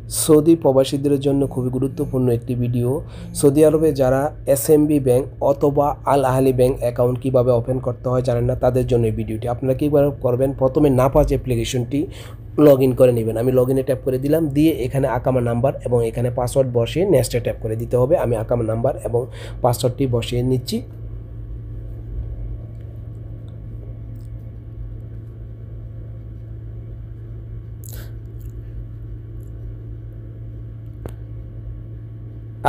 Saudi প্রবাসীদের জন্য খুবই গুরুত্বপূর্ণ একটি ভিডিও। সৌদি আরবে যারা এসএমবি ব্যাংক অথবা আল আহলি ব্যাংক অ্যাকাউন্ট কীভাবে ওপেন করতে হয় জানেন না, তাদের জন্য এই ভিডিওটি। আপনারা কীভাবে করবেন, প্রথমে নাপাজ অ্যাপ্লিকেশনটি লগ ইন করে নেবেন। আমি লগ ইনে ট্যাপ করে দিলাম, দিয়ে এখানে আকামা নাম্বার এবং এখানে পাসওয়ার্ড বসিয়ে নেক্সটে ট্যাপ করে দিতে হবে। আমি আকামা নাম্বার এবং পাসওয়ার্ডটি বসিয়ে নিচ্ছি।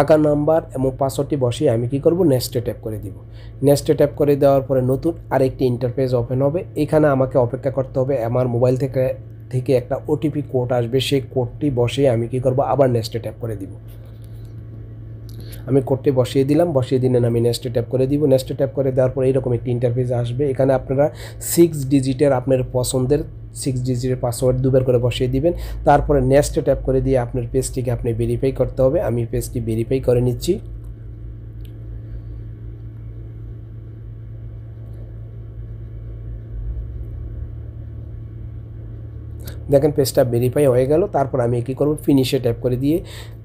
আকার নাম্বার এবং পাসওয়ার্ডটি বসিয়ে আমি কি করব, নেক্সটে ট্যাপ করে দিব। নেক্সটে ট্যাপ করে দেওয়ার পরে নতুন আরেকটি ইন্টারফেস ওপেন হবে। এখানে আমাকে অপেক্ষা করতে হবে, আমার মোবাইল থেকে একটা ওটিপি কোড আসবে। সেই কোডটি বসিয়ে আমি কি করব, আবার নেক্সটে ট্যাপ করে দিব। আমি কোডটি বসিয়ে দিলাম, বসিয়ে দিলেন আমি নেক্সটে ট্যাপ করে দিব। নেক্সটে ট্যাপ করে দেওয়ার পরে এইরকম একটি ইন্টারফেস আসবে। এখানে আপনারা 6 ডিজিটের আপনার পছন্দের 6 ডিজিটের পাসওয়ার্ড দুবার করে বসিয়ে দিবেন। তারপরে নেক্সটে ট্যাপ করে দিয়ে আপনার পেজটিকে আপনি ভেরিফাই করতে হবে। আমি পেজটি ভেরিফাই করে নিচ্ছি। দেখেন পেজটা ভেরিফাই হয়ে গেল। তারপর আমি কী করব, ফিনিশে ট্যাপ করে দিয়ে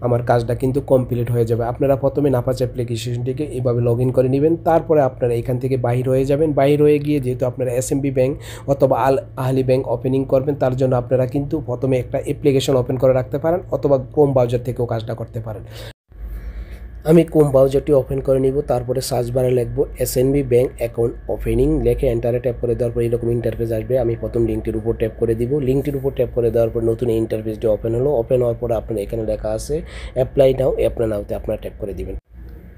আমার কাজটা কিন্তু কমপ্লিট হয়ে যাবে। আপনারা প্রথমে নাপাজ অ্যাপ্লিকেশনটিকে এইভাবে লগ ইন করে নেবেন। তারপরে আপনারা এখান থেকে বাহির হয়ে যাবেন। বাহির হয়ে গিয়ে যেহেতু আপনারা এসএমবি ব্যাংক অথবা আল আহলি ব্যাংক ওপেনিং করবেন, তার জন্য আপনারা কিন্তু প্রথমে একটা অ্যাপ্লিকেশন ওপেন করে রাখতে পারেন অথবা ক্রোম ব্রাউজার থেকেও কাজটা করতে পারেন। আমি ক্রোম ব্রাউজারটি ওপেন করে নিব। তারপরে সার্চ বারে লিখব এসএনবি ব্যাংক অ্যাকাউন্ট ওপেনিং, লিখে এন্টারে ট্যাপ করে দেওয়ার পর এরকম ইন্টারফেস আসবে। আমি প্রথম লিঙ্কটির উপর ট্যাপ করে দিব। লিঙ্কটির উপর ট্যাপ করে দেওয়ার পর নতুন ইন্টারফেসটি ওপেন হলো। ওপেন হওয়ার পর আপনার এখানে লেখা আছে অ্যাপ্লাই নাও। অ্যাপ্লাই নাওতে আপনারা ট্যাপ করে দিবেন।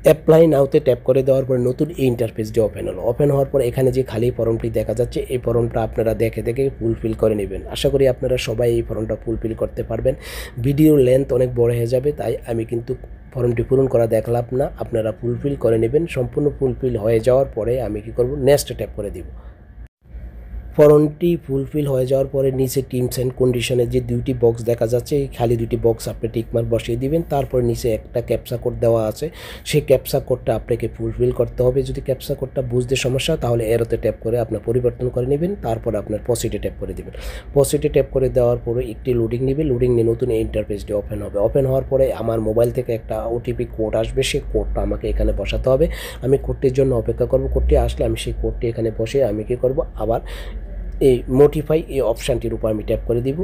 অ্যাপ্লাই নাওতে ট্যাপ করে দেওয়ার পর নতুন এই ইন্টারফেসটি ওপেন হলো। ওপেন হওয়ার পর এখানে যে খালি ফর্মটি দেখা যাচ্ছে, এই ফর্মটা আপনারা দেখে ফুলফিল করে নেবেন। আশা করি আপনারা সবাই এই ফর্মটা ফুলফিল করতে পারবেন। ভিডিওর লেন্থ অনেক বড় হয়ে যাবে, তাই আমি কিন্তু ফর্মটি পূরণ করা দেখলাম না। আপনারা ফুলফিল করে নেবেন। সম্পূর্ণ ফুলফিল হয়ে যাওয়ার পরে আমি কি করব, নেক্সট ট্যাপ করে দিব। ফর্মটি ফুলফিল হয়ে যাওয়ার পরে নিচে টার্মস অ্যান্ড কন্ডিশনের যে দুইটি বক্স দেখা যাচ্ছে, এই খালি দুইটি বক্স আপনি টিকমার্ক বসিয়ে দিবেন। তারপর নিচে একটা ক্যাপচা কোড দেওয়া আছে, সেই ক্যাপচা কোডটা আপনাকে ফুলফিল করতে হবে। যদি ক্যাপচা কোডটা বুঝতে সমস্যা, তাহলে এরোতে ট্যাপ করে আপনার পরিবর্তন করে নেবেন। তারপর আপনার প্রসিডে ট্যাপ করে দেবেন। প্রসিডে ট্যাপ করে দেওয়ার পরে একটি লোডিং নেবে। লোডিং নিয়ে নতুন ইন্টারফেসটি ওপেন হবে। ওপেন হওয়ার পরে আমার মোবাইল থেকে একটা ওটিপি কোড আসবে, সেই কোডটা আমাকে এখানে বসাতে হবে। আমি কোডটির জন্য অপেক্ষা করব। কোডটি আসলে আমি সেই কোডটি এখানে বসে আমি কী করব, আবার এই নোটিফাই এই অপশানটির উপর আমি ট্যাপ করে দিব।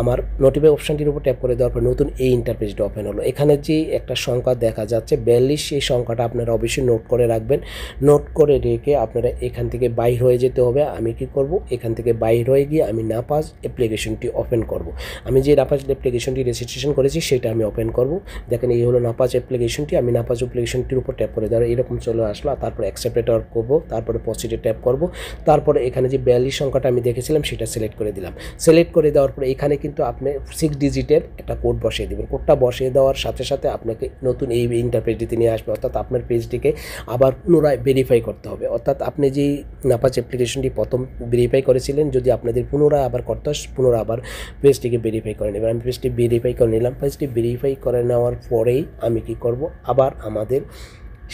আমার নোটিফাই অপশানটির উপর ট্যাপ করে দেওয়ার পর নতুন এই ইন্টারফেসটি ওপেন হলো। এখানে যে একটা সংখ্যা দেখা যাচ্ছে 42, সেই সংখ্যাটা আপনারা অবশ্যই নোট করে রাখবেন। নোট করে রেখে আপনারা এখান থেকে বাইর হয়ে যেতে হবে। আমি কি করব, এখান থেকে বাইর হয়ে গিয়ে আমি নাপাজ অ্যাপ্লিকেশনটি ওপেন করব। আমি যে নাপাজ অ্যাপ্লিকেশনটি রেজিস্ট্রেশন করেছি সেটা আমি ওপেন করব। দেখেন এই হলো নাপাজ অ্যাপ্লিকেশনটি। আমি নাপাজ অ্যাপ্লিকেশনটির উপর ট্যাপ করে দেওয়ার এরকম চলে আসলো। তারপর অ্যাকসেপ্টে ট্যাপ করব, তারপরে প্রসিডে ট্যাপ করব। তারপরে এখানে যে 42 সংখ্যাটা আমি দেখেছিলাম সেটা সিলেক্ট করে দিলাম। সিলেক্ট করে দেওয়ার পরে এখানে কিন্তু আপনি 6 ডিজিটের একটা কোড বসিয়ে দেবেন। কোডটা বসিয়ে দেওয়ার সাথে সাথে আপনাকে নতুন এই ইন্টারফেসটিতে নিয়ে আসবে। অর্থাৎ আপনার পেজটিকে আবার পুনরায় ভেরিফাই করতে হবে। অর্থাৎ আপনি যেই নাপাজ অ্যাপ্লিকেশনটি প্রথম ভেরিফাই করেছিলেন, যদি আপনাদের পুনরায় আবার করতে হয়, পুনরায় আবার পেজটিকে ভেরিফাই করে নেবেন। আমি পেজটি ভেরিফাই করে নিলাম। পেজটি ভেরিফাই করে নেওয়ার পরেই আমি কি করব, আবার আমাদের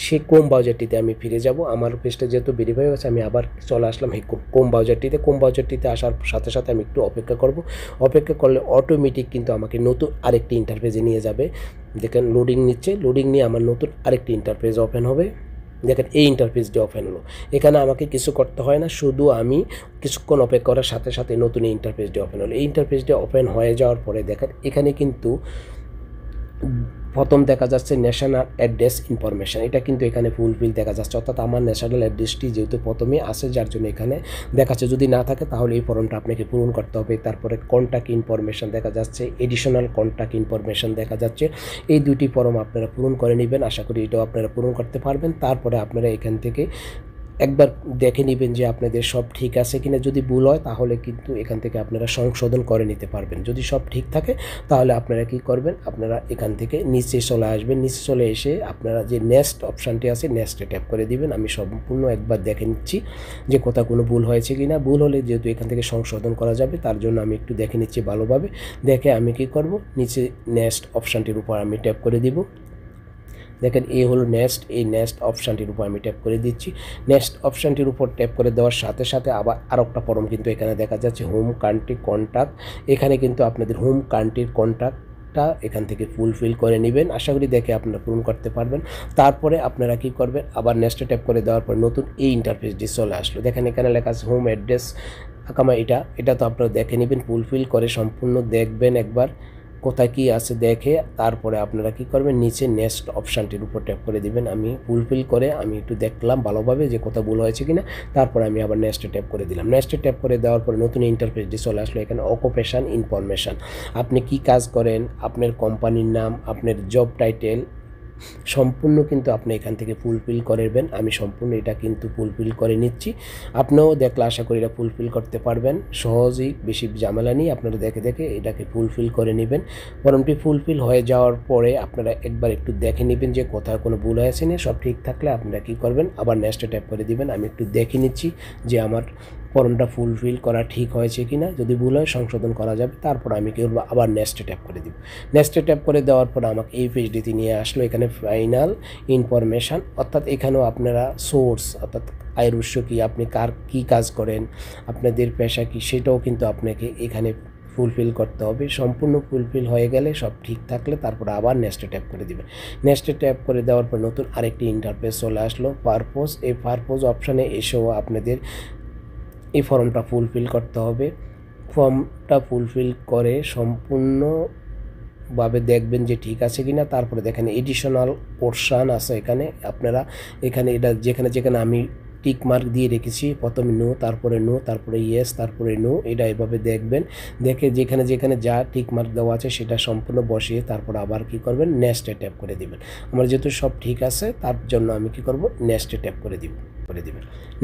সেই ক্রোম ব্রাউজারটিতে আমি ফিরে যাব। আমার পেজটা যেহেতু ভেরিফাই হয়েছে, আমি আবার চলে আসলাম এই ক্রোম ব্রাউজারটিতে। ক্রোম ব্রাউজারটিতে আসার সাথে সাথে আমি একটু অপেক্ষা করব। অপেক্ষা করলে অটোমেটিক কিন্তু আমাকে নতুন আরেকটি ইন্টারফেসে নিয়ে যাবে। দেখেন লোডিং নিচ্ছে। লোডিং নিয়ে আমার নতুন আরেকটি ইন্টারফেস ওপেন হবে। দেখেন এই ইন্টারফেসটি ওপেন হলো। এখানে আমাকে কিছু করতে হয় না, শুধু আমি কিছুক্ষণ অপেক্ষা করার সাথে সাথে নতুন এই ইন্টারফেসটি ওপেন হলো। এই ইন্টারফেসটি ওপেন হয়ে যাওয়ার পরে দেখেন এখানে কিন্তু প্রথম দেখা যাচ্ছে ন্যাশনাল অ্যাড্রেস ইনফরমেশান। এটা কিন্তু এখানে ফুলফিল দেখা যাচ্ছে। অর্থাৎ আমার ন্যাশনাল অ্যাড্রেসটি যেহেতু প্রথমে আসে, যার জন্য এখানে দেখাচ্ছে। যদি না থাকে তাহলে এই ফর্মটা আপনাকে পূরণ করতে হবে। তারপরে কন্ট্যাক্ট ইনফরমেশান দেখা যাচ্ছে, এডিশনাল কন্ট্যাক্ট ইনফরমেশান দেখা যাচ্ছে। এই দুটি ফর্ম আপনারা পূরণ করে নেবেন। আশা করি এটাও আপনারা পূরণ করতে পারবেন। তারপরে আপনারা এখান থেকে একবার দেখে নেবেন যে আপনাদের সব ঠিক আছে কিনা। যদি ভুল হয় তাহলে কিন্তু এখান থেকে আপনারা সংশোধন করে নিতে পারবেন। যদি সব ঠিক থাকে তাহলে আপনারা কি করবেন, আপনারা এখান থেকে নিচে চলে আসবেন। নিচে চলে এসে আপনারা যে নেক্সট অপশানটি আছে, নেক্সটে ট্যাপ করে দিবেন। আমি সম্পূর্ণ একবার দেখে নিচ্ছি যে কোথাও কোনো ভুল হয়েছে কিনা। ভুল হলে যেহেতু এখান থেকে সংশোধন করা যাবে, তার জন্য আমি একটু দেখে নিচ্ছি ভালোভাবে। দেখে আমি কি করব, নিচে নেক্সট অপশানটির উপর আমি ট্যাপ করে দিব। দেখেন এই হলো নেক্সট। এই নেক্সট অপশানটির উপর আমি ট্যাপ করে দিচ্ছি। নেক্সট অপশানটির উপর ট্যাপ করে দেওয়ার সাথে সাথে আবার আরেকটা ফর্ম কিন্তু এখানে দেখা যাচ্ছে, হোম কান্ট্রি কন্ট্যাক্ট। এখানে কিন্তু আপনাদের হোম কান্ট্রির কন্ট্যাক্ট টা এখান থেকে ফুলফিল করে নেবেন। আশা করি দেখে আপনারা পূরণ করতে পারবেন। তারপরে আপনারা কি করবেন, আবার নেক্সটে ট্যাপ করে দেওয়ার পর নতুন এই ইন্টারফেসটি চলে আসলো। দেখেন এখানে লেখা আছে হোম অ্যাড্রেস আকামা, এটা তো আপনারা দেখে নেবেন, ফুলফিল করে সম্পূর্ণ দেখবেন একবার কোথায় কি আছে দেখে তারপরে আপনারা কি করবেন, নিচে নেক্সট অপশানটির উপর ট্যাপ করে দিবেন। আমি ফুলফিল করে আমি একটু দেখলাম ভালোভাবে যে কোথাও ভুল হয়েছে কিনা, তারপরে আমি আবার নেক্সটে ট্যাপ করে দিলাম। নেক্সটে ট্যাপ করে দেওয়ার পরে নতুন ইন্টারফেসটি চলে আসলো। এখানে অকুপেশন ইনফরমেশান, আপনি কি কাজ করেন, আপনার কোম্পানির নাম, আপনার জব টাইটেল সম্পূর্ণ কিন্তু আপনি এখান থেকে ফুলফিল করবেন। আমি সম্পূর্ণ এটা কিন্তু ফুলফিল করে নিচ্ছি। আপনিও দেখলে আশা করি এটা ফুলফিল করতে পারবেন সহজেই, বেশি ঝামেলা নেই। আপনারা দেখে দেখে এটাকে ফুলফিল করে নেবেন। ফর্মটি ফুলফিল হয়ে যাওয়ার পরে আপনারা একবার একটু দেখে নেবেন যে কোথাও কোনো ভুল হয়েছে না। সব ঠিক থাকলে আপনারা কী করবেন, আবার নেক্সটে ট্যাপ করে দিবেন। আমি একটু দেখে নিচ্ছি যে আমার ফর্মটা ফুলফিল করা ঠিক হয়েছে কি না। যদি ভুল হয় সংশোধন করা যাবে। তারপর আমি কী করবো, আবার নেক্সটে ট্যাপ করে দিব। নেক্সটে ট্যাপ করে দেওয়ার পর আমাকে এই পেজটিতে নিয়ে আসলো। এখানে ফাইনাল ইনফরমেশান, অর্থাৎ এখানেও আপনারা সোর্স অর্থাৎ আয়ের উৎস কী, আপনি কার কী কাজ করেন, আপনাদের পেশা কী, সেটাও কিন্তু আপনাকে এখানে ফুলফিল করতে হবে। সম্পূর্ণ ফুলফিল হয়ে গেলে সব ঠিক থাকলে তারপর আবার নেক্সটে ট্যাপ করে দিবেন। নেক্সটে ট্যাপ করে দেওয়ার পর নতুন আরেকটি ইন্টারফেস চলে আসলো পারপোজ। এই পারপোজ অপশানে এসেও আপনাদের এই ফর্মটা ফুলফিল করতে হবে। ফর্মটা ফুলফিল করে সম্পূর্ণভাবে দেখবেন যে ঠিক আছে কিনা। তারপরে দেখেন এডিশনাল পোর্শান আছে এখানে, আপনারা এখানে এটা যেখানে যেখানে আমি টিক মার্ক দিয়ে রেখেছি, প্রথমে নো, তারপরে নো, তারপরে ইয়েস, তারপরে নো, এটা এভাবে দেখবেন। দেখে যেখানে যেখানে যা টিক মার্ক দেওয়া আছে সেটা সম্পূর্ণ বসিয়ে তারপর আবার কি করবেন, নেক্সটে ট্যাপ করে দিবেন। আমার যেহেতু সব ঠিক আছে তার জন্য আমি কি করব, নেক্সটে ট্যাপ করে দিবেন।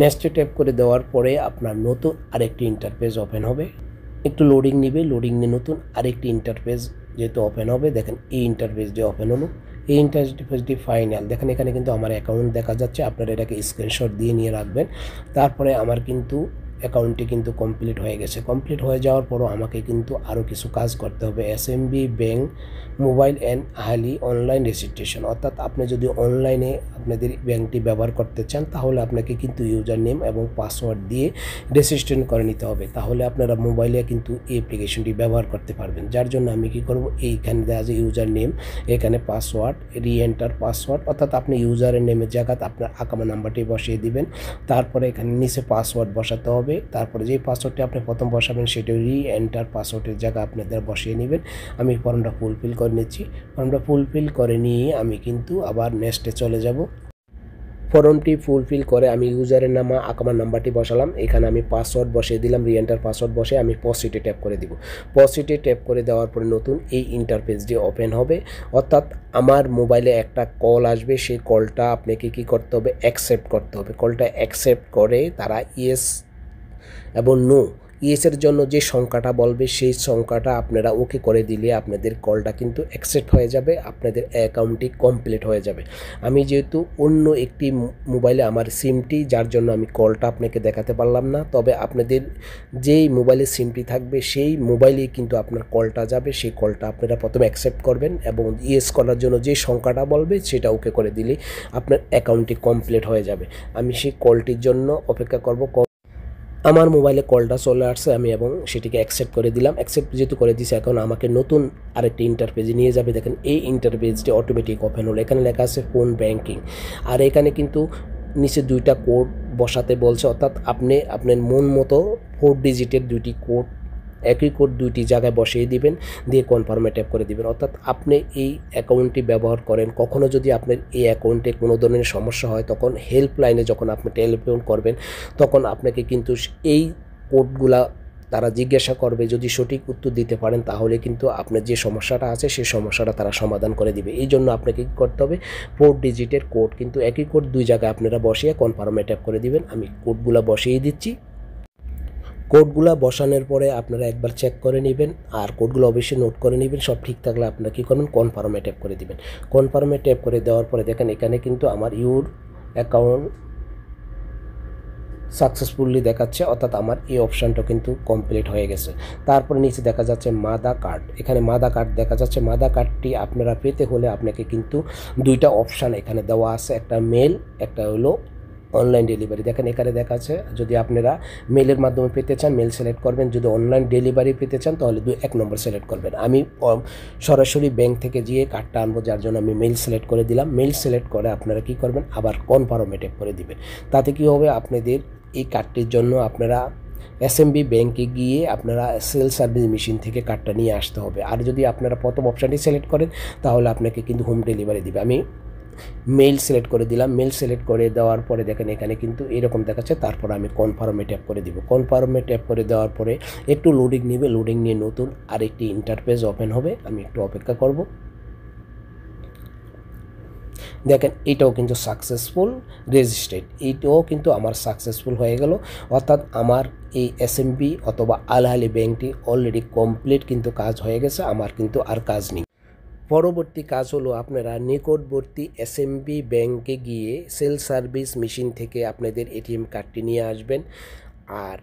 নেক্সটে ট্যাপ করে দেওয়ার পরে আপনার নতুন আরেকটি ইন্টারফেস ওপেন হবে। একটু লোডিং নিবে, লোডিং নিয়ে নতুন আরেকটি ইন্টারফেস যেহেতু ওপেন হবে, দেখেন এই ইন্টারফেসটি ওপেন হলো। এই ইন্টারফেসটি ফাইনাল, দেখেন এখানে কিন্তু আমার অ্যাকাউন্ট দেখা যাচ্ছে। আপনারা এটাকে স্ক্রিনশট দিয়ে নিয়ে রাখবেন। তারপরে আমার কিন্তু অ্যাকাউন্টটি কিন্তু কমপ্লিট হয়ে গেছে। কমপ্লিট হয়ে যাওয়ার পরও আমাকে কিন্তু আরও কিছু কাজ করতে হবে। SMB bank mobile and highly online registration, অর্থাৎ আপনি যদি অনলাইনে আপনাদের ব্যাংকটি ব্যবহার করতে চান তাহলে আপনাকে কিন্তু ইউজার নেম এবং পাসওয়ার্ড দিয়ে রেজিস্ট্রেশন করে নিতে হবে। তাহলে আপনারা মোবাইলে কিন্তু এই অ্যাপ্লিকেশনটি ব্যবহার করতে পারবেন। যার জন্য আমি কি করব, এইখানে দেওয়া আছে ইউজার নেম, এখানে পাসওয়ার্ড, রিএন্টার পাসওয়ার্ড, অর্থাৎ আপনি ইউজারের নেমের জায়গাতে আপনার আকামা নাম্বারটি বসিয়ে দিবেন। তারপরে এখানে নিচে পাসওয়ার্ড বসাতে হবে। তারপরে যে পাসওয়ার্ডটি আপনি প্রথম বসাবেন সেটা রিএন্টার পাসওয়ার্ডের জায়গা আপনাদের বসিয়ে নেবেন। আমি ফর্মটা ফুলফিল করে নিচ্ছি। ফর্মটা ফুলফিল করে নিয়ে আমি কিন্তু আবার নেক্সটে চলে যাব। ফর্মটি ফুলফিল করে আমি ইউজারের নাম আকামার নাম্বারটি বসালাম, এখানে আমি পাসওয়ার্ড বসিয়ে দিলাম, রিএন্টার পাসওয়ার্ড বসে আমি পজিটে ট্যাপ করে দিব। পজিটে ট্যাপ করে দেওয়ার পরে নতুন এই ইন্টারফেসটি ওপেন হবে। অর্থাৎ আমার মোবাইলে একটা কল আসবে, সেই কলটা আপনাকে কী করতে হবে, অ্যাকসেপ্ট করতে হবে। কলটা অ্যাকসেপ্ট করে তারা ইয়েস এবং নো, ইয়েসের জন্য যে সংখ্যাটা বলবে সেই সংখ্যাটা আপনারা ওকে করে দিলে আপনাদের কলটা কিন্তু অ্যাকসেপ্ট হয়ে যাবে, আপনাদের অ্যাকাউন্টটি কমপ্লিট হয়ে যাবে। আমি যেহেতু অন্য একটি মোবাইলে আমার সিমটি, যার জন্য আমি কলটা আপনাকে দেখাতে পারলাম না। তবে আপনাদের যেই মোবাইলে সিমটি থাকবে সেই মোবাইলেই কিন্তু আপনার কলটা যাবে। সেই কলটা আপনারা প্রথমে অ্যাকসেপ্ট করবেন এবং ইয়েস করার জন্য যে সংখ্যাটা বলবে সেটা ওকে করে দিলে আপনার অ্যাকাউন্টটি কমপ্লিট হয়ে যাবে। আমি সেই কলটির জন্য অপেক্ষা করব। আমার মোবাইলে কলটা চলে আসছে, আমি এবং সেটিকে অ্যাকসেপ্ট করে দিলাম। অ্যাকসেপ্ট যেহেতু করে দিয়েছি, এখন আমাকে নতুন আরেকটি ইন্টারফেসে নিয়ে যাবে। দেখেন এই ইন্টারফেসটি অটোমেটিক ওপেন হলো। এখানে লেখা আছে ফোন ব্যাংকিং, আর এখানে কিন্তু নিচে দুইটা কোড বসাতে বলছে, অর্থাৎ আপনি আপনার মন মতো 4 ডিজিটের দুইটি কোড, একই কোড দুইটি জায়গায় বসিয়ে দিবেন, দিয়ে কনফার্মে ট্যাপ করে দিবেন। অর্থাৎ আপনি এই অ্যাকাউন্টটি ব্যবহার করেন, কখনও যদি আপনার এই অ্যাকাউন্টে কোনো ধরনের সমস্যা হয় তখন হেল্পলাইনে যখন আপনি টেলিফোন করবেন তখন আপনাকে কিন্তু এই কোডগুলা তারা জিজ্ঞাসা করবে। যদি সঠিক উত্তর দিতে পারেন তাহলে কিন্তু আপনার যে সমস্যাটা আছে সেই সমস্যাটা তারা সমাধান করে দিবে। এই জন্য আপনাকে কী করতে হবে, 4 ডিজিটের কোড, কিন্তু একই কোড দুই জায়গায় আপনারা বসিয়ে কনফার্মে ট্যাপ করে দিবেন। আমি কোডগুলো বসিয়ে দিচ্ছি। কোডগুলো বসানোর পরে আপনারা একবার চেক করে নেবেন, আর কোডগুলো অবশ্যই নোট করে নেবেন। সব ঠিক থাকলে আপনারা কী করবেন, কনফার্মে ট্যাপ করে দিবেন। কনফার্মে ট্যাপ করে দেওয়ার পরে দেখেন এখানে কিন্তু আমার ইউর অ্যাকাউন্ট সাকসেসফুলি দেখাচ্ছে, অর্থাৎ আমার এই অপশানটা কিন্তু কমপ্লিট হয়ে গেছে। তারপরে নিচে দেখা যাচ্ছে মাদা কার্ড, এখানে মাদা কার্ড দেখা যাচ্ছে। মাদা কার্ডটি আপনারা পেতে হলে আপনাকে কিন্তু দুইটা অপশান এখানে দেওয়া আছে, একটা মেল, একটা হলো অনলাইন ডেলিভারি দেখেন এখানে দেখা আছে। যদি আপনারা মেলের মাধ্যমে পেতে চান মেল সিলেক্ট করবেন, যদি অনলাইন ডেলিভারি পেতে চান তাহলে 1 নম্বর সিলেক্ট করবেন। আমি সরাসরি ব্যাংক থেকে গিয়ে কার্ডটা আনবো, যার জন্য আমি মেল সিলেক্ট করে দিলাম। মেল সিলেক্ট করে আপনারা কি করবেন, আবার কনফার্মে ট্যাপ করে দিবেন। তাতে কি হবে, আপনাদের এই কার্ডটির জন্য আপনারা এসএমবি ব্যাংকে গিয়ে আপনারা সেলফ সার্ভিস মেশিন থেকে কার্ডটা নিয়ে আসতে হবে। আর যদি আপনারা প্রথম অপশানটি সিলেক্ট করেন তাহলে আপনাকে কিন্তু হোম ডেলিভারি দিবে। আমি মেল সিলেক্ট করে দিলাম। মেল সিলেক্ট করে দেওয়ার পরে দেখেন এখানে কিন্তু এরকম দেখাচ্ছে। তারপর আমি কনফার্মে ট্যাপ করে দিব। কনফার্মে ট্যাপ করে দেওয়ার পরে একটু লোডিং নেবে, লোডিং নিয়ে নতুন আরেকটি ইন্টারফেস ওপেন হবে। আমি একটু অপেক্ষা করব। দেখেন এটাও কিন্তু সাকসেসফুল রেজিস্ট্রেড, এইটাও কিন্তু আমার সাকসেসফুল হয়ে গেল। অর্থাৎ আমার এই এসএমবি অথবা আল আহলি ব্যাংকটি অলরেডি কমপ্লিট কিন্তু কাজ হয়ে গেছে, আমার কিন্তু আর কাজ নেই। পরবর্তী কাজ হলো আপনারা নিকটবর্তী এসএমবি ব্যাংকে গিয়ে সেলফ সার্ভিস মেশিন থেকে আপনাদের এটিএম কার্ডটি নিয়ে আসবেন। আর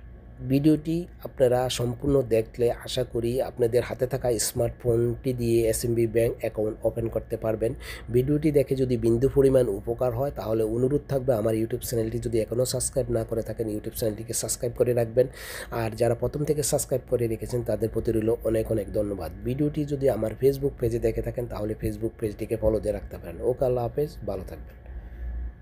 ভিডিওটি আপনারা সম্পূর্ণ দেখলে আশা করি আপনাদের হাতে থাকা স্মার্টফোনটি দিয়ে এসএমবি ব্যাংক অ্যাকাউন্ট ওপেন করতে পারবেন। ভিডিওটি দেখে যদি বিন্দু পরিমাণ উপকার হয় তাহলে অনুরোধ থাকবে আমার ইউটিউব চ্যানেলটি যদি এখনও সাবস্ক্রাইব না করে থাকেন ইউটিউব চ্যানেলটিকে সাবস্ক্রাইব করে রাখবেন। আর যারা প্রথম থেকে সাবস্ক্রাইব করে রেখেছেন তাদের প্রতি রইল অনেক অনেক ধন্যবাদ। ভিডিওটি যদি আমার ফেসবুক পেজে দেখে থাকেন তাহলে ফেসবুক পেজটিকে ফলো দিয়ে রাখতে পারেন। ওকে, আল্লাহ হাফেজ, ভালো থাকবেন।